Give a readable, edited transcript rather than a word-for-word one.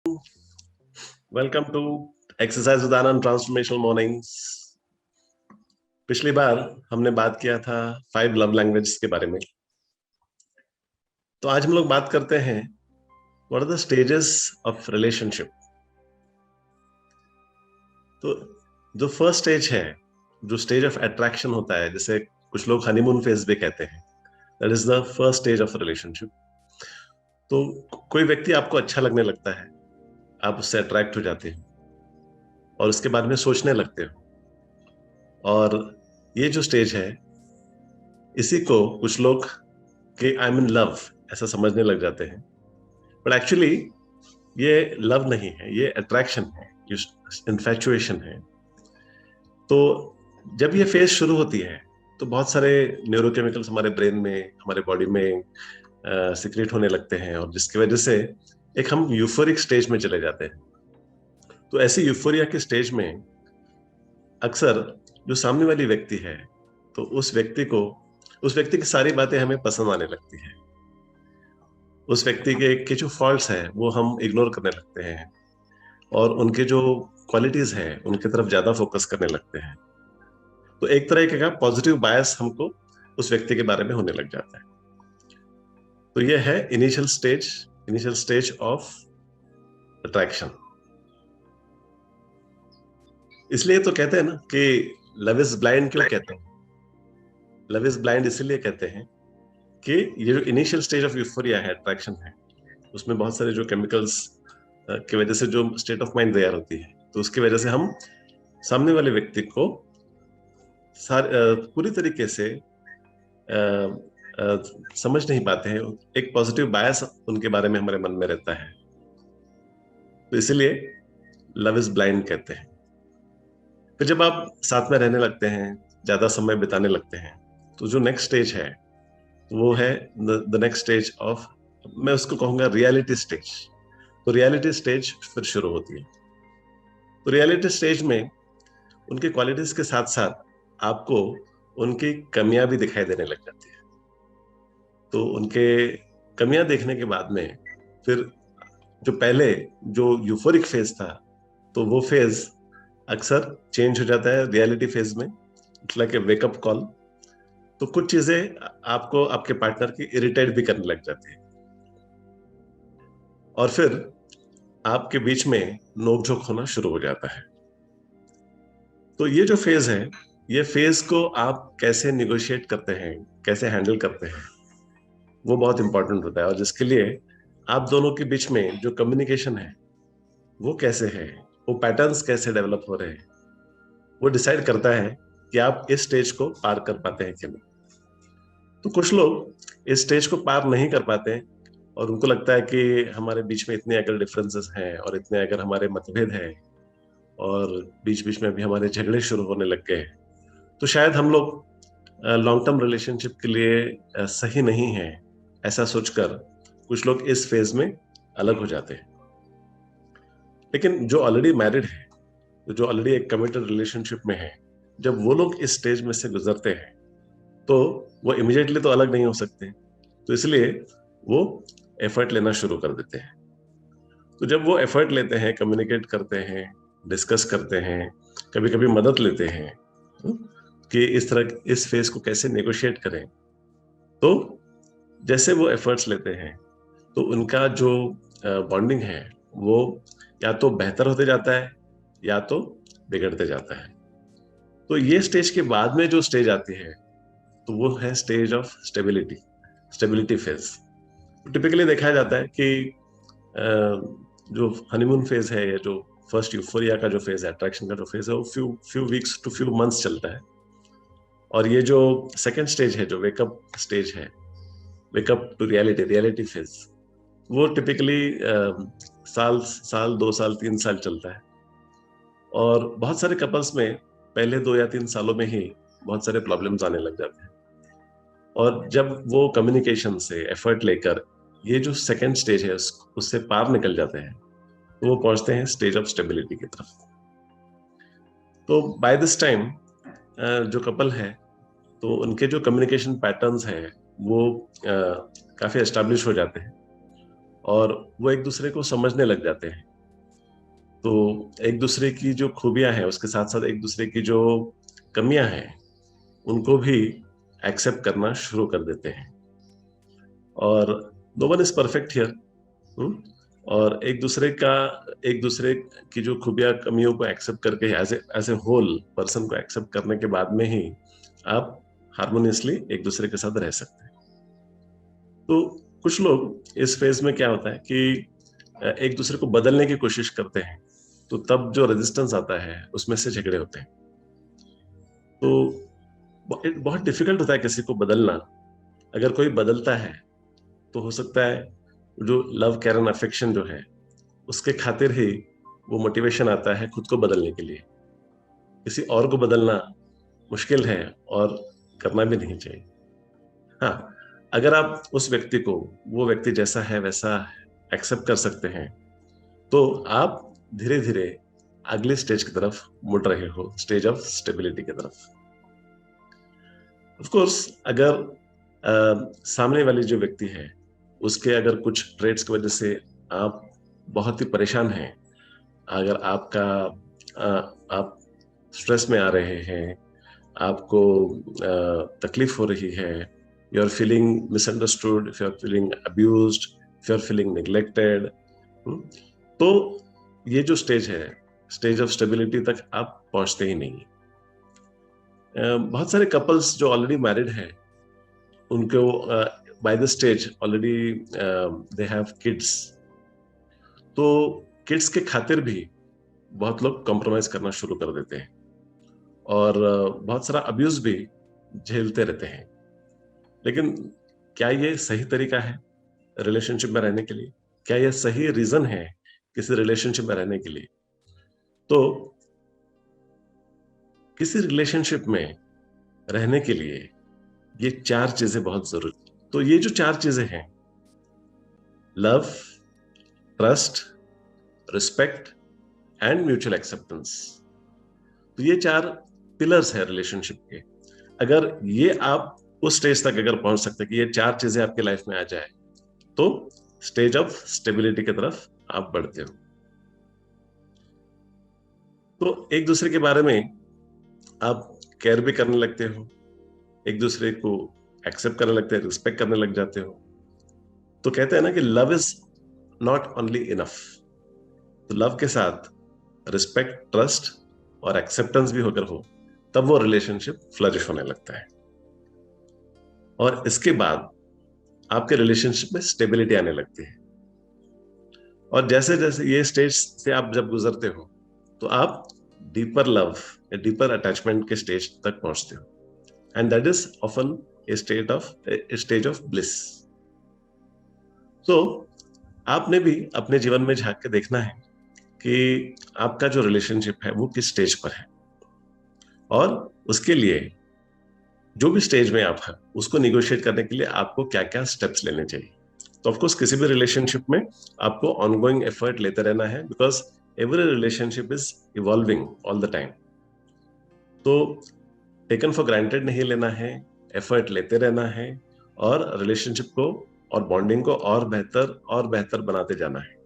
Welcome to exercise with Anand transformational mornings. पिछली बार हमने बात किया था 5 लव लैंग्वेजेस के बारे में। तो आज हम लोग बात करते हैं what are the stages of relationship. तो जो फर्स्ट स्टेज है, जो स्टेज ऑफ अट्रैक्शन होता है, जैसे कुछ लोग हनीमून फेज भी कहते हैं, that is the first stage of relationship. तो कोई व्यक्ति आपको अच्छा लगने लगता है, आप उससे अट्रैक्ट हो जाते हो और उसके बारे में सोचने लगते हो, और ये जो स्टेज है इसी को कुछ लोग कि आई एम इन लव ऐसा समझने लग जाते हैं। बट एक्चुअली ये लव नहीं है, ये अट्रैक्शन है, ये इन्फैचुएशन है। तो जब ये फेज शुरू होती है तो बहुत सारे न्यूरोकेमिकल्स हमारे ब्रेन में, हमारे बॉडी में सिक्रेट होने लगते हैं, और जिसकी वजह से एक हम यूफोरिक स्टेज में चले जाते हैं। तो ऐसी यूफोरिया के स्टेज में अक्सर जो सामने वाली व्यक्ति है, तो उस व्यक्ति की सारी बातें हमें पसंद आने लगती है। उस व्यक्ति के जो फॉल्ट्स हैं वो हम इग्नोर करने लगते हैं, और उनके जो क्वालिटीज हैं उनकी तरफ ज्यादा फोकस करने लगते हैं। तो एक तरह का पॉजिटिव बायस हमको उस व्यक्ति के बारे में होने लग जाता है। तो ये है इनिशियल स्टेज ऑफ अट्रैक्शन। इसलिए तो कहते हैं ना कि लव इज ब्लाइंड। क्यों कहते हैं लव इज ब्लाइंड? इसीलिए कहते हैं कि ये जो इनिशियल स्टेज ऑफ यूफोरिया है, अट्रैक्शन है, उसमें बहुत सारे जो केमिकल्स की वजह से जो स्टेट ऑफ माइंड तैयार होती है, तो उसकी वजह से हम सामने वाले व्यक्ति को पूरी तरीके से समझ नहीं पाते हैं। एक पॉजिटिव बायस उनके बारे में हमारे मन में रहता है, तो इसलिए लव इज ब्लाइंड कहते हैं। फिर जब आप साथ में रहने लगते हैं, ज्यादा समय बिताने लगते हैं, तो जो नेक्स्ट स्टेज है वो है द नेक्स्ट स्टेज ऑफ, मैं उसको कहूंगा रियलिटी स्टेज। तो रियलिटी स्टेज फिर शुरू होती है। तो रियलिटी स्टेज में उनकी क्वालिटीज के साथ साथ आपको उनकी कमियां भी दिखाई देने लग जाती है। तो उनके कमियां देखने के बाद में फिर जो पहले जो यूफोरिक फेज था, तो वो फेज अक्सर चेंज हो जाता है रियलिटी फेज में। It's like a wake up call. तो कुछ चीजें आपको आपके पार्टनर की इरिटेट भी करने लग जाती है, और फिर आपके बीच में नोकझोंक होना शुरू हो जाता है। तो ये जो फेज है, ये फेज को आप कैसे निगोशिएट करते हैं, कैसे हैंडल करते हैं, वो बहुत इंपॉर्टेंट होता है। और जिसके लिए आप दोनों के बीच में जो कम्युनिकेशन है वो कैसे है, वो पैटर्न्स कैसे डेवलप हो रहे हैं, वो डिसाइड करता है कि आप इस स्टेज को पार कर पाते हैं कि नहीं। तो कुछ लोग इस स्टेज को पार नहीं कर पाते हैं, और उनको लगता है कि हमारे बीच में इतने अगर डिफरेंसेस हैं और इतने अगर हमारे मतभेद हैं, और बीच बीच में भी हमारे झगड़े शुरू होने लग गए, तो शायद हम लोग लॉन्ग टर्म रिलेशनशिप के लिए सही नहीं है, ऐसा सोचकर कुछ लोग इस फेज में अलग हो जाते हैं। लेकिन जो ऑलरेडी मैरिड है, जो ऑलरेडी एक कमिटेड रिलेशनशिप में है, जब वो लोग इस स्टेज में से गुजरते हैं तो वो इमिडिएटली तो अलग नहीं हो सकते। तो इसलिए वो एफर्ट लेना शुरू कर देते हैं। तो जब वो एफर्ट लेते हैं, कम्युनिकेट करते हैं, डिस्कस करते हैं, कभी कभी मदद लेते हैं कि इस तरह इस फेज को कैसे नेगोशिएट करें, तो जैसे वो एफर्ट्स लेते हैं तो उनका जो बॉन्डिंग है वो या तो बेहतर होते जाता है या तो बिगड़ते जाता है। तो ये स्टेज के बाद में जो स्टेज आती है, तो वो है stage of stability phase. Typically देखा जाता है कि जो हनीमून फेज है, या जो फर्स्ट यूफोरिया का जो फेज है, अट्रैक्शन का जो फेज है, वो few weeks to few months चलता है। और ये जो सेकेंड स्टेज है, जो वेकअप स्टेज है, वेकअप टू रियलिटी फेज, वो टिपिकली साल 2 साल 3 साल चलता है। और बहुत सारे कपल्स में पहले 2 या 3 सालों में ही बहुत सारे प्रॉब्लम्स आने लग जाते हैं, और जब वो कम्युनिकेशन से एफर्ट लेकर ये जो सेकेंड स्टेज है उससे पार निकल जाते हैं, तो वो पहुंचते हैं स्टेज ऑफ स्टेबिलिटी की तरफ। तो बाय दिस टाइम जो कपल है, तो उनके जो कम्युनिकेशन पैटर्न्स हैं वो काफी एस्टेब्लिश हो जाते हैं, और वो एक दूसरे को समझने लग जाते हैं तो एक दूसरे की जो खूबियां हैं उसके साथ साथ एक दूसरे की जो कमियां हैं उनको भी एक्सेप्ट करना शुरू कर देते हैं। और no one is perfect here. और एक दूसरे की जो खूबियां कमियों को एक्सेप्ट करके एज ए होल पर्सन को एक्सेप्ट करने के बाद में ही आप हार्मोनियसली एक दूसरे के साथ रह सकते हैं। तो कुछ लोग इस फेज में क्या होता है कि एक दूसरे को बदलने की कोशिश करते हैं, तो तब जो रेजिस्टेंस आता है उसमें से झगड़े होते हैं। तो बहुत डिफिकल्ट होता है किसी को बदलना। अगर कोई बदलता है तो हो सकता है जो लव केयर एंड अफेक्शन जो है उसके खातिर ही वो मोटिवेशन आता है खुद को बदलने के लिए। किसी और को बदलना मुश्किल है और करना भी नहीं चाहिए। हाँ, अगर आप उस व्यक्ति को वो व्यक्ति जैसा है वैसा एक्सेप्ट कर सकते हैं तो आप धीरे धीरे अगले स्टेज की तरफ मुड़ रहे हो, स्टेज ऑफ स्टेबिलिटी की तरफ। ऑफ कोर्स अगर सामने वाली जो व्यक्ति है उसके अगर कुछ ट्रेड्स की वजह से आप बहुत ही परेशान हैं, अगर आप स्ट्रेस में आ रहे हैं, आपको तकलीफ हो रही है, you are feeling misunderstood, if you are feeling abused, if you are feeling neglected, तो ये जो स्टेज है, स्टेज ऑफ स्टेबिलिटी तक आप पहुंचते ही नहीं। बहुत सारे कपल्स जो ऑलरेडी मैरिड हैं उनको by the stage already they have kids, तो किड्स के खातिर भी बहुत लोग कॉम्प्रोमाइज करना शुरू कर देते हैं और बहुत सारा अब्यूज भी झेलते रहते हैं। लेकिन क्या ये सही तरीका है रिलेशनशिप में रहने के लिए? क्या ये सही रीजन है किसी रिलेशनशिप में रहने के लिए? तो किसी रिलेशनशिप में रहने के लिए ये चार चीजें बहुत जरूरी। तो ये जो चार चीजें हैं, love, trust, respect and mutual acceptance, तो ये चार पिलर्स है रिलेशनशिप के। अगर ये आप उस स्टेज तक अगर पहुंच सकते हैं कि ये चार चीजें आपकी लाइफ में आ जाए तो स्टेज ऑफ स्टेबिलिटी की तरफ आप बढ़ते हो। तो एक दूसरे के बारे में आप केयर भी करने लगते हो, एक दूसरे को एक्सेप्ट करने लगते हैं, रिस्पेक्ट करने लग जाते हो। तो कहते हैं ना कि love is not only enough. तो लव के साथ रिस्पेक्ट, ट्रस्ट और एक्सेप्टेंस भी होकर हो तब वो रिलेशनशिप फ्लरिश होने लगता है। और इसके बाद आपके रिलेशनशिप में स्टेबिलिटी आने लगती है। और जैसे जैसे ये स्टेज से आप जब गुजरते हो तो आप डीपर लव या डीपर अटैचमेंट के स्टेज तक पहुंचते हो, and that is often a stage of bliss. तो आपने भी अपने जीवन में झांक के देखना है कि आपका जो रिलेशनशिप है वो किस स्टेज पर है, और उसके लिए जो भी स्टेज में आप हैं उसको निगोशिएट करने के लिए आपको क्या क्या स्टेप्स लेने चाहिए। तो ऑफकोर्स किसी भी रिलेशनशिप में आपको ऑनगोइंग एफर्ट लेते रहना है, because every relationship is evolving all the time. तो टेकन फॉर ग्रांटेड नहीं लेना है, एफर्ट लेते रहना है और रिलेशनशिप को और बॉन्डिंग को और बेहतर बनाते जाना है।